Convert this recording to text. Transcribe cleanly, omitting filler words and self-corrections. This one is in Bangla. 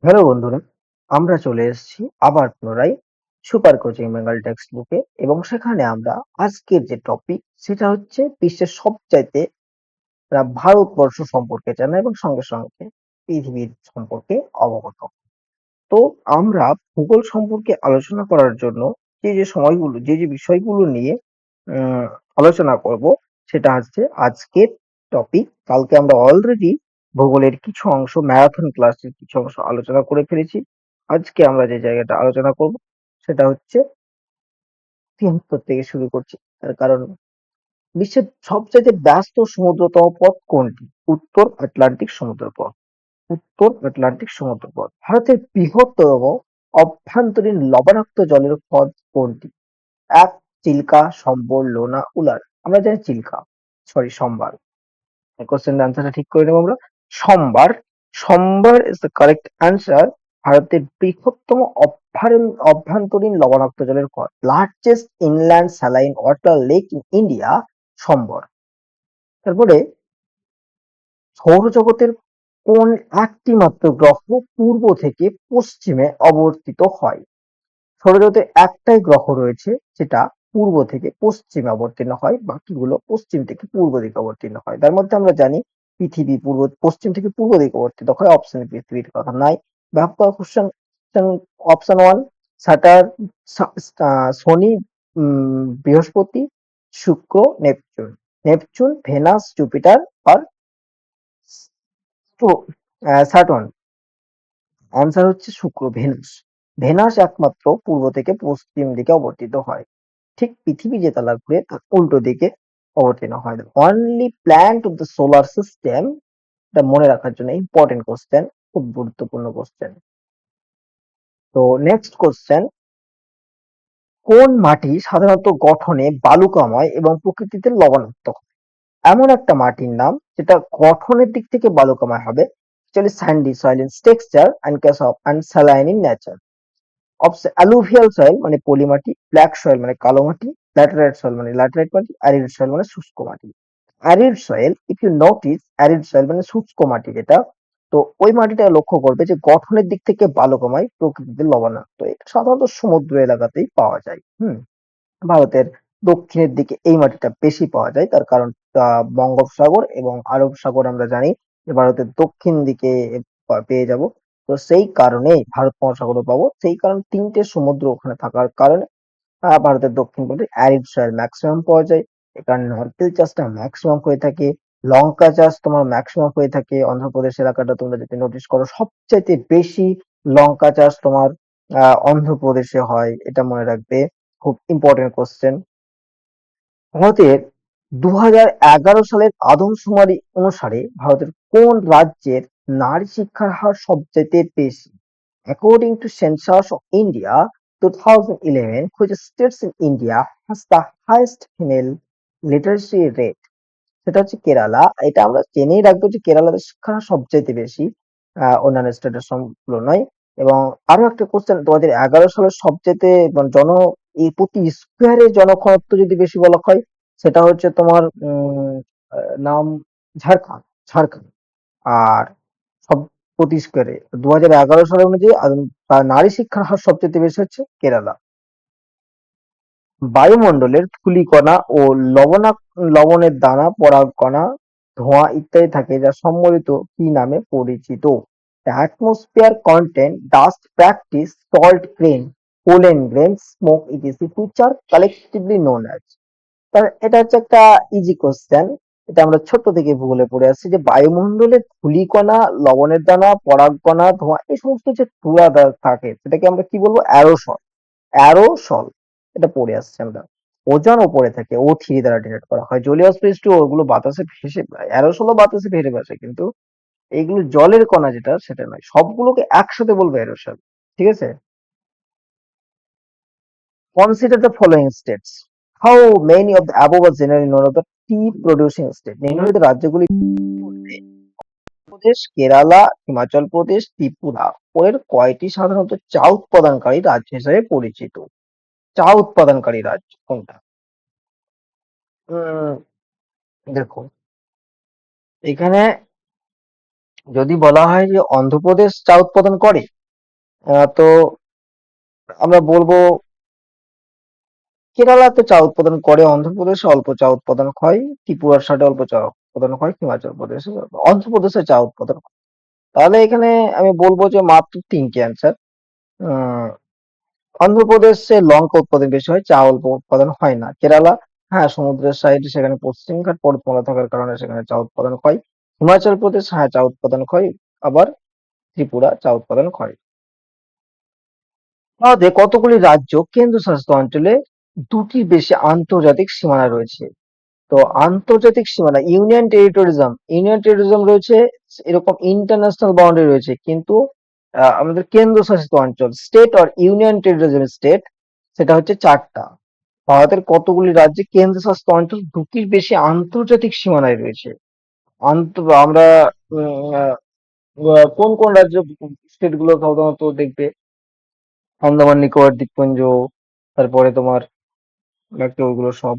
হ্যালো বন্ধুরা, আমরা চলে এসেছি আবার পুনরায় সুপার কোচিং বেঙ্গল টেক্সট বুকে এবং সেখানে আমরা আজকের যে টপিক সেটা হচ্ছে বিশ্বের সবচাইতে ভারতবর্ষ সম্পর্কে জানা এবং সঙ্গে সঙ্গে পৃথিবীর সম্পর্কে অবগত। তো আমরা ভূগোল সম্পর্কে আলোচনা করার জন্য যে বিষয়গুলো নিয়ে উম, আলোচনা করব সেটা হচ্ছে আজকের টপিক। কালকে আমরা অলরেডি ভূগোলের কিছু অংশ ম্যারাথন ক্লাসের কিছু অংশ আলোচনা করে ফেলেছি। আজকে আমরা যে জায়গাটা আলোচনা করব সেটা হচ্ছে বৃহত্তর থেকে শুরু করছি। তার কারণ বিশ্বের সবচেয়ে ব্যস্ত সমুদ্রতম পথ কোনটি? উত্তর আটলান্টিক সমুদ্রপথ। উত্তর আটলান্টিক সমুদ্রপথ। ভারতের বৃহত্তম অভ্যন্তরীণ লবণাক্ত জলের হ্রদ কোনটি? এক, চিল্কা, সম্বর, লোনা, উলার। আমরা জানি চিল্কা, সরি সম্বার। কোশ্চেন আনসারটা ঠিক করে নেবো আমরা। Sambhar. Sambhar is the correct answer. ভারতের বৃহত্তম অভ্যন্তরীণ লবণাক্ত জলের হ্রদ, largest inland saline water lake in India, Sambhar. তারপরে সৌরজগতের কোন একটি মাত্র গ্রহ পূর্ব থেকে পশ্চিমে অবর্তিত হয়? সৌরজগতে একটাই গ্রহ রয়েছে যেটা পূর্ব থেকে পশ্চিমে অবতীর্ণ হয়, বাকিগুলো পশ্চিম থেকে পূর্ব দিকে অবতীর্ণ হয়। তার মধ্যে আমরা জানি পৃথিবী পশ্চিম থেকে পূর্ব দিকে অবতীর্ণ হয়, অপশনে পৃথিবীর কথা নাই। ব্যাপক কোশ্চেন। অপশন ওয়ান, স্যাটার্ন, শনি, বৃহস্পতি, শুক্র, নেপচুন। নেপচুন, ভেনাস, জুপিটার আর স্যাটার্ন। অ্যান্সার হচ্ছে শুক্র, ভেনাস। ভেনাস একমাত্র পূর্ব থেকে পশ্চিম দিকে অবস্থিত হয়। ঠিক পৃথিবী যে তালা ঘুরে তার উল্টো দিকে অবতীর্ণ হয়। Only planet of the solar system, এটা মনে রাখার জন্য ইম্পর্টেন্ট কোশ্চেন, খুব গুরুত্বপূর্ণ কোশ্চেন। তো নেক্সট কোশ্চেন, কোন মাটি সাধারণত গঠনে বালুকাময় এবং প্রকৃতিতে লবণাক্ত হয়? এমন একটা মাটির নাম যেটা গঠনের দিক থেকে বালুকাময় হবে, actually sandy soil in texture and saline in nature. Alluvial soil মানে পলি মাটি, ব্ল্যাক সয়েল মানে কালো মাটি, ল্যাটেরাইট সয়েল মানে ল্যাটেরাইট মাটি, অ্যারিড সয়েল মানে শুষ্ক মাটি। Arid soil, if you notice, arid soil মানে শুষ্ক মাটি যেটা, তো ওই মাটিটা লক্ষ্য করবে যে গঠনের দিক থেকে বালুকাময়, প্রকৃতিতে লবণাক্ত। এটা সাধারণত সমুদ্র এলাকাতেই পাওয়া যায়। ভারতের দক্ষিণের দিকে এই মাটিটা বেশি পাওয়া যায়, তার কারণ বঙ্গোপসাগর এবং আরব সাগর আমরা জানি যে ভারতের দক্ষিণ দিকে পেয়ে যাব। তো সেই কারণেই ভারত মহাসাগরও পাবো, সেই কারণে তিনটে সমুদ্র ওখানে থাকার কারণে ভারতের দক্ষিণ পূর্বে অ্যারিড সয়েল ম্যাক্সিমাম পাওয়া যায়। এখানে নারকেল চাষটা ম্যাক্সিমাম হয়ে থাকে, লঙ্কা চাষ তোমার ম্যাক্সিমাম হয়ে থাকে। অন্ধ্রপ্রদেশ এলাকাটা তোমরা যদি নোটিস করো, সবচাইতে বেশি লঙ্কা চাষ তোমার অন্ধ্রপ্রদেশে হয়, এটা মনে রাখবে। খুব ইম্পর্টেন্ট কোশ্চেন। ভারতের 2011 সালের আদমশুমারি অনুসারে ভারতের কোন রাজ্যের নারী শিক্ষার হার সবচাইতে বেশি? According to Census of India 2011, which states in India has the highest female literacy rate? সেটা হচ্ছে কেরালা। এটা আমরা জেনেই রাখবো যে কেরালাতে শিক্ষার হার সবচাইতে বেশি অন্যান্য স্টেটের তুলনায়। এবং আরো একটা কোশ্চেন, 2011 সালের সবচাইতে মানে প্রতি স্কোয়ারে জনঘনত্ব যদি বেশি বলা হয়, সেটা হচ্ছে তোমার নাম ঝাড়খণ্ড। ঝাড়খণ্ড। আর সব প্রতি স্কোয়ারে 2011 সালের অনুযায়ী নারী শিক্ষার হার সবচেয়ে বেশি হচ্ছে কেরালা। বায়ুমণ্ডলের ধূলিকণা ও লবণের দানা, পরাগকণা, ধোঁয়া ইত্যাদি থাকে যা সম্মিলিত কি নামে পরিচিত? The atmosphere contain dust, practice, salt grain, pollen grains, smoke etc., which are collectively known as. এটা হচ্ছে একটা ইজি কোশ্চেন। এটা আমরা ছোট থেকে ভূগোলে পড়ে আসছি যে বায়ুমণ্ডলের ধূলিকণা, লবণের দানা, পরাগকণা, ধোঁয়া, এই সমস্ত যে ধুলা থাকে সেটাকে আমরা কি বলবো? অ্যারোসল। অ্যারোসল, এটা পড়ে আসছে আমরা। ওজন ওপরে থাকে, O3 দ্বারা ডিনোট করা হয়। জলীয় স্পৃষ্ট ওগুলো বাতাসে ভেসে, অ্যারোসলও বাতাসে ভেসে ভাসে, কিন্তু এইগুলো জলের কণা যেটা সেটা নয়। সবগুলোকে একসাথে বলবো অ্যারোসল। ঠিক আছে? Consider the following states. How many of the above are generally known as the tea producing state? নিম্নলিখিত রাজ্যগুলি মধ্যে প্রদেশ, কেরালা, হিমাচল প্রদেশ, ত্রিপুরা এর কয়টি সাধারণত চা উৎপাদনকারী রাজ্য হিসেবে পরিচিত? চা উৎপাদনকারী রাজ্য কোনটা? উম, দেখো, এখানে যদি বলা হয় যে অন্ধ্রপ্রদেশ চা উৎপাদন করে, তো আমরা বলবো কেরালাতে চা উৎপাদন করে, অন্ধ্রপ্রদেশে অল্প চা উৎপাদন হয়, ত্রিপুরার সাইডে অল্প চা উৎপাদন হয়, হিমাচল প্রদেশে, অন্ধ্রপ্রদেশে চা উৎপাদন হয়। তাহলে এখানে আমি বলবো যে মাত্র তিনটি অ্যান্সার। অন্ধ্রপ্রদেশে লঙ্কা উৎপাদন বেশি হয়, চা অল্প উৎপাদন হয় না। কেরালা, হ্যাঁ, সমুদ্রের সাইডে, সেখানে পশ্চিমঘাট পর্বতমালা থাকার কারণে সেখানে চা উৎপাদন হয়। হিমাচল প্রদেশ, হ্যাঁ, চা উৎপাদন হয়। আবার ত্রিপুরা চা উৎপাদন হয়। ভারতে কতগুলি রাজ্য কেন্দ্রশাসিত অঞ্চলে দুটির বেশি আন্তর্জাতিক সীমানা রয়েছে? তো আন্তর্জাতিক সীমানা, ইউনিয়ন টেরিটরিজম রয়েছে, এরকম ইন্টারন্যাশনাল বাউন্ডারি রয়েছে, কিন্তু আমাদের কেন্দ্রশাসিত অঞ্চল, স্টেট অর ইউনিয়ন টেরিটরিজম স্টেট, সেটা হচ্ছে চারটা। ভারতের কতগুলি রাজ্যে কেন্দ্রশাসিত অঞ্চল দুটির বেশি আন্তর্জাতিক সীমানায় রয়েছে? আমরা কোন কোন রাজ্য, স্টেট গুলো সাধারণত দেখবে, আন্দামান নিকোবর দ্বীপপুঞ্জ, তারপরে তোমার বাকি ওইগুলো সব